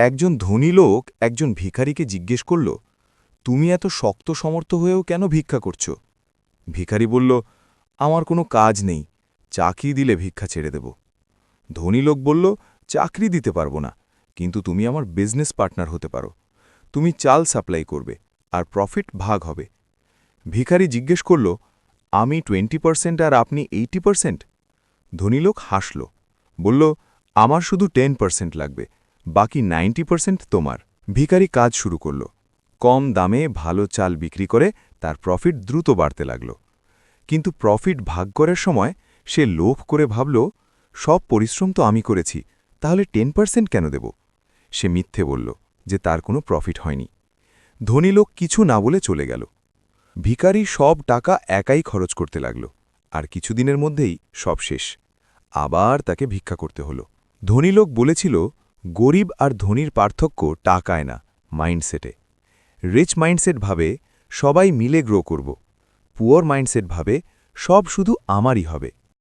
একজন ধনী লোক একজন ভিখারিকে জিজ্ঞেস করল, তুমি এত শক্ত সমর্থ হয়েও কেন ভিক্ষা করছ? ভিখারি বলল, আমার কোনো কাজ নেই, চাকরি দিলে ভিক্ষা ছেড়ে দেব। ধনী লোক বলল, চাকরি দিতে পারব না, কিন্তু তুমি আমার বিজনেস পার্টনার হতে পারো। তুমি চাল সাপ্লাই করবে, আর প্রফিট ভাগ হবে। ভিখারি জিজ্ঞেস করল, আমি 20% আর আপনি 80%? ধনী লোক হাসল, বলল, আমার শুধু 10% লাগবে, বাকি 90% তোমার। ভিখারি কাজ শুরু করল, কম দামে ভালো চাল বিক্রি করে তার প্রফিট দ্রুত বাড়তে লাগল। কিন্তু প্রফিট ভাগ করার সময় সে লোভ করে ভাবল, সব পরিশ্রম তো আমি করেছি, তাহলে 10% কেন দেব? সে মিথ্যে বলল যে তার কোনো প্রফিট হয়নি। ধনী লোক কিছু না বলে চলে গেল। ভিখারি সব টাকা একাই খরচ করতে লাগল, আর কিছুদিনের মধ্যেই সব শেষ। আবার তাকে ভিক্ষা করতে হল। ধনী লোক বলেছিল, গরিব আর ধনীর পার্থক্য টাকায় না, মাইন্ডসেটে। রিচ মাইন্ডসেট ভাবে সবাই মিলে গ্রো করব, পুয়ার মাইন্ডসেট ভাবে সব শুধু আমারই হবে।